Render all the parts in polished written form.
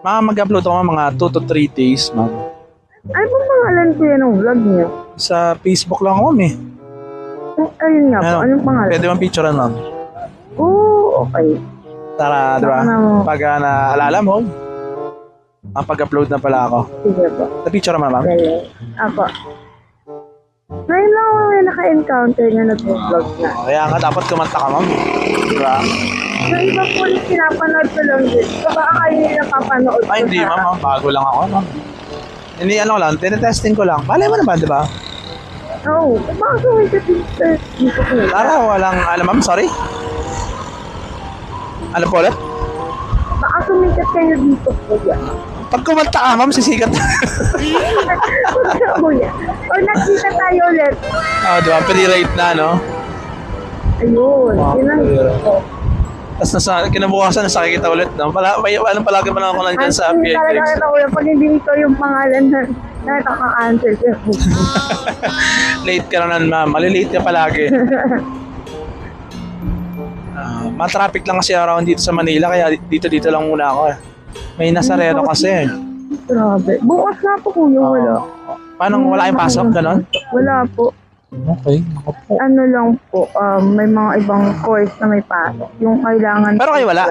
Mag-upload ako mga 2 to 3 days, ma'am. Ano bang pangalan ko yan ng vlog niyo? Sa Facebook lang ako, ma'am. Ayun nga po, anong pangalan? Pwede bang picturean, ma'am? Oo, okay. Tara, di ba? Pag naalala mo, pag-upload na pala ako. Sige po. Na-picture naman, ma'am? Galing. Apo. Ngayon lang ako naka-encounter na nag-vlog na. Kaya nga dapat kumanta ka, ma'am. Di ba? Yung iba po yung pinapanood ko lang din. So baka kayo yung napapanood ko. Ay, hindi, ma'am. Bago lang ako, ma'am. Hindi, ano lang, tinetesting ko lang. Balay mo naman, di ba? Oo. Baka sumikat dito ko. Tara, walang, ma'am, sorry. Ano po ulit? Baka sumikat kayo dito po yan. Pag kumanta ka, ma'am, sisikat. Kuya. O nakita tayo ulit. Di ba? Pre-rate na, no? Ayun. Yun ang gusto. Tapos kinabukasan, nasakikita ulit, no? Anong palagi pa lang ako nandyan sa Talaga PHX. na kuya, pag hindi ito yung pangalan na nakaka-answer siya. Late ka na, ma'am. Malilate ka palagi. Matraffic lang kasi around dito sa Manila, kaya dito lang muna ako. May Nazareno kasi. Grabe. Bukas na po kuya, wala. Paano, wala kayong pasok, ganon? Wala po. Okay, ako po. Ano lang po, may mga ibang course na may pasok. Yung kailangan... Pero kayo wala?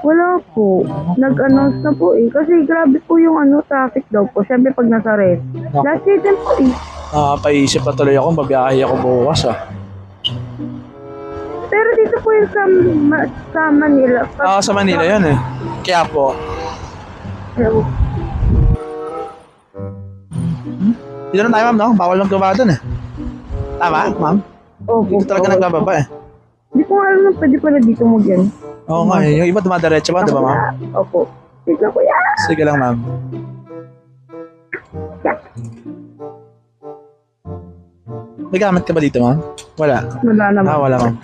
Wala po. Nag-announce na po eh. Kasi grabe po yung traffic daw po. Siyempre pag nasa red. Last season po eh. Paisip pa tuloy ako, babiyahe ako bukas Pero dito po yung sa Manila. sa Manila yun eh. Kaya po. Dito na tayo, ma'am, no? Bawal lang gawa dun eh. Tama, ma'am? Opo. Dito talaga nagbababa eh. Hindi ko alam na pwede pala dito mo yan. Oo nga, yung iba dumadiretso ba, di ba, ma'am? Opo. Sige lang kuya. Sige lang, ma'am. May gamit ka ba dito, ma'am? Wala. Wala naman. Wala, ma'am.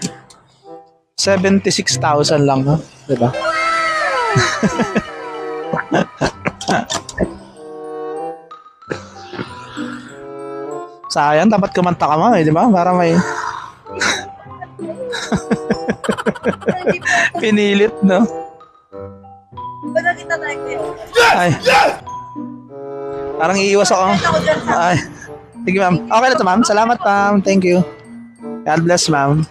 76,000 lang, ha? Di ba? Sayang, dapat kumanta ka, ma'am, di ba? Para may... Pinilit, no? Ay. Parang iiwas ako. Ay. Sige, ma'am. Okay na to, ma'am. Salamat, ma'am. Thank you. God bless, ma'am.